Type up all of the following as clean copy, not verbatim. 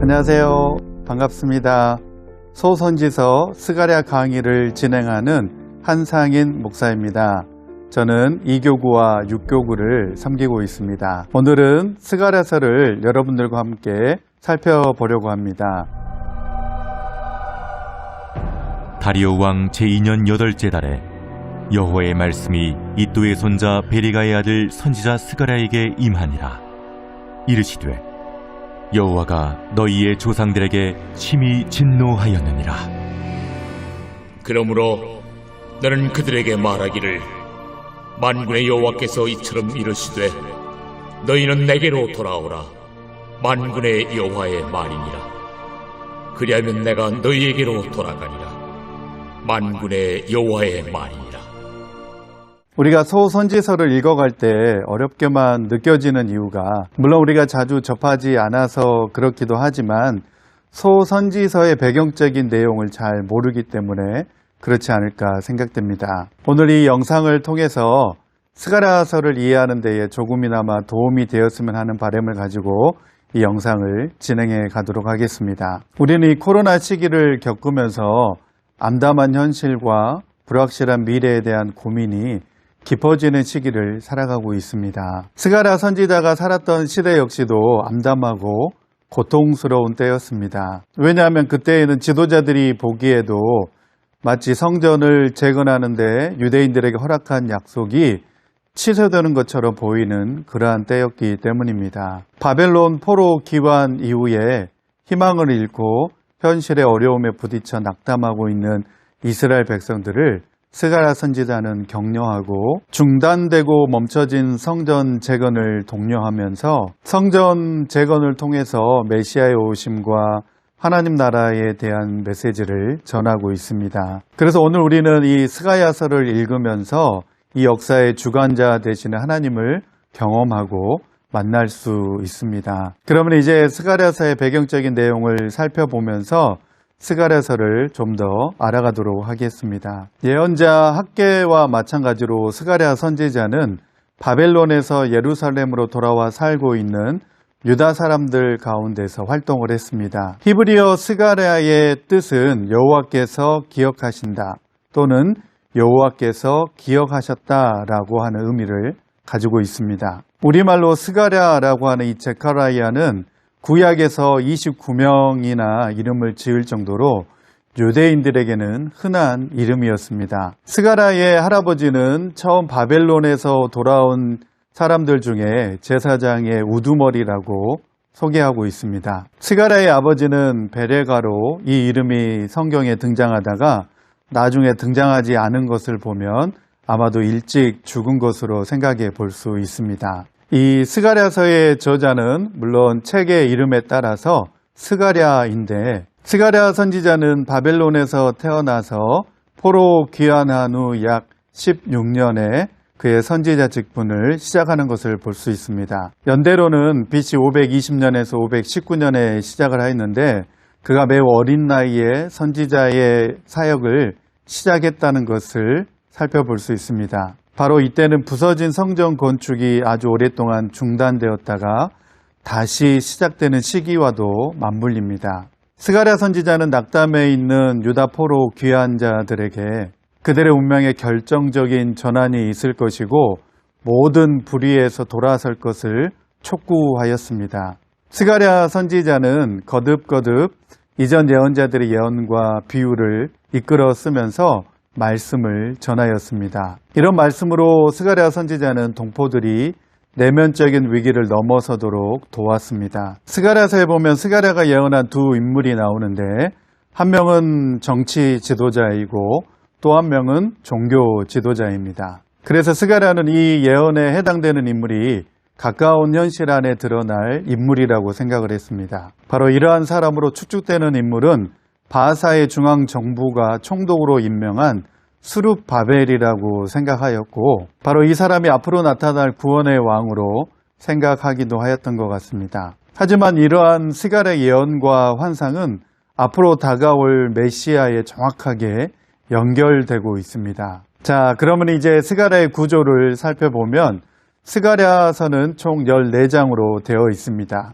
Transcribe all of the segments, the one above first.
안녕하세요. 반갑습니다. 소선지서 스가랴 강의를 진행하는 한상인 목사입니다. 저는 2교구와 6교구를 섬기고 있습니다. 오늘은 스가랴서를 여러분들과 함께 살펴보려고 합니다. 다리오 왕 제2년 8째 달에 여호와의 말씀이 이도의 손자 베리가의 아들 선지자 스가랴에게 임하니라. 이르시되 여호와가 너희의 조상들에게 심히 진노하였느니라. 그러므로 너는 그들에게 말하기를 만군의 여호와께서 이처럼 이르시되 너희는 내게로 돌아오라. 만군의 여호와의 말이니라. 그리하면 내가 너희에게로 돌아가니라. 만군의 여호와의 말이니라. 우리가 소선지서를 읽어갈 때 어렵게만 느껴지는 이유가, 물론 우리가 자주 접하지 않아서 그렇기도 하지만 소선지서의 배경적인 내용을 잘 모르기 때문에 그렇지 않을까 생각됩니다. 오늘 이 영상을 통해서 스가랴서를 이해하는 데에 조금이나마 도움이 되었으면 하는 바람을 가지고 이 영상을 진행해 가도록 하겠습니다. 우리는 이 코로나 시기를 겪으면서 암담한 현실과 불확실한 미래에 대한 고민이 깊어지는 시기를 살아가고 있습니다. 스가랴 선지자가 살았던 시대 역시도 암담하고 고통스러운 때였습니다. 왜냐하면 그때에는 지도자들이 보기에도 마치 성전을 재건하는데 유대인들에게 허락한 약속이 취소되는 것처럼 보이는 그러한 때였기 때문입니다. 바벨론 포로 기환 이후에 희망을 잃고 현실의 어려움에 부딪혀 낙담하고 있는 이스라엘 백성들을 스가랴 선지자는 격려하고 중단되고 멈춰진 성전 재건을 독려하면서 성전 재건을 통해서 메시아의 오심과 하나님 나라에 대한 메시지를 전하고 있습니다. 그래서 오늘 우리는 이 스가랴서를 읽으면서 이 역사의 주관자 되시는 하나님을 경험하고 만날 수 있습니다. 그러면 이제 스가랴서의 배경적인 내용을 살펴보면서 스가랴서를 좀 더 알아가도록 하겠습니다. 예언자 학개와 마찬가지로 스가랴 선지자는 바벨론에서 예루살렘으로 돌아와 살고 있는 유다 사람들 가운데서 활동을 했습니다. 히브리어 스가랴의 뜻은 여호와께서 기억하신다 또는 여호와께서 기억하셨다라고 하는 의미를 가지고 있습니다. 우리말로 스가랴라고 하는 이 제카라이아는 구약에서 29명이나 이름을 지을 정도로 유대인들에게는 흔한 이름이었습니다. 스가랴의 할아버지는 처음 바벨론에서 돌아온 사람들 중에 제사장의 우두머리라고 소개하고 있습니다. 스가랴의 아버지는 베레가로 이 이름이 성경에 등장하다가 나중에 등장하지 않은 것을 보면 아마도 일찍 죽은 것으로 생각해 볼 수 있습니다. 이 스가랴서의 저자는 물론 책의 이름에 따라서 스가랴인데, 스가랴 선지자는 바벨론에서 태어나서 포로 귀환한 후 약 16년에 그의 선지자 직분을 시작하는 것을 볼 수 있습니다. 연대로는 BC 520년에서 519년에 시작을 했는데 그가 매우 어린 나이에 선지자의 사역을 시작했다는 것을 살펴볼 수 있습니다. 바로 이때는 부서진 성전 건축이 아주 오랫동안 중단되었다가 다시 시작되는 시기와도 맞물립니다. 스가랴 선지자는 낙담해 있는 유다 포로 귀환자들에게 그들의 운명에 결정적인 전환이 있을 것이고 모든 불의에서 돌아설 것을 촉구하였습니다. 스가랴 선지자는 거듭거듭 이전 예언자들의 예언과 비유를 이끌어 쓰면서 말씀을 전하였습니다. 이런 말씀으로 스가랴 선지자는 동포들이 내면적인 위기를 넘어서도록 도왔습니다. 스가랴서에 보면 스가랴가 예언한 두 인물이 나오는데 한 명은 정치 지도자이고 또 한 명은 종교 지도자입니다. 그래서 스가랴는 이 예언에 해당되는 인물이 가까운 현실 안에 드러날 인물이라고 생각을 했습니다. 바로 이러한 사람으로 추측되는 인물은 바하사의 중앙정부가 총독으로 임명한 수룹바벨이라고 생각하였고 바로 이 사람이 앞으로 나타날 구원의 왕으로 생각하기도 하였던 것 같습니다. 하지만 이러한 스가랴 예언과 환상은 앞으로 다가올 메시아에 정확하게 연결되고 있습니다. 자, 그러면 이제 스가랴의 구조를 살펴보면 스가랴서는 총 14장으로 되어 있습니다.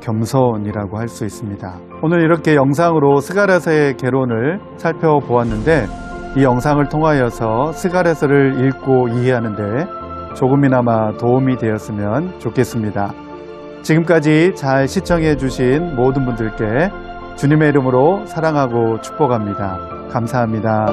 겸손이라고 할 수 있습니다. 오늘 이렇게 영상으로 스가랴서의 개론을 살펴보았는데 이 영상을 통하여서 스가랴서를 읽고 이해하는데 조금이나마 도움이 되었으면 좋겠습니다. 지금까지 잘 시청해 주신 모든 분들께 주님의 이름으로 사랑하고 축복합니다. 감사합니다.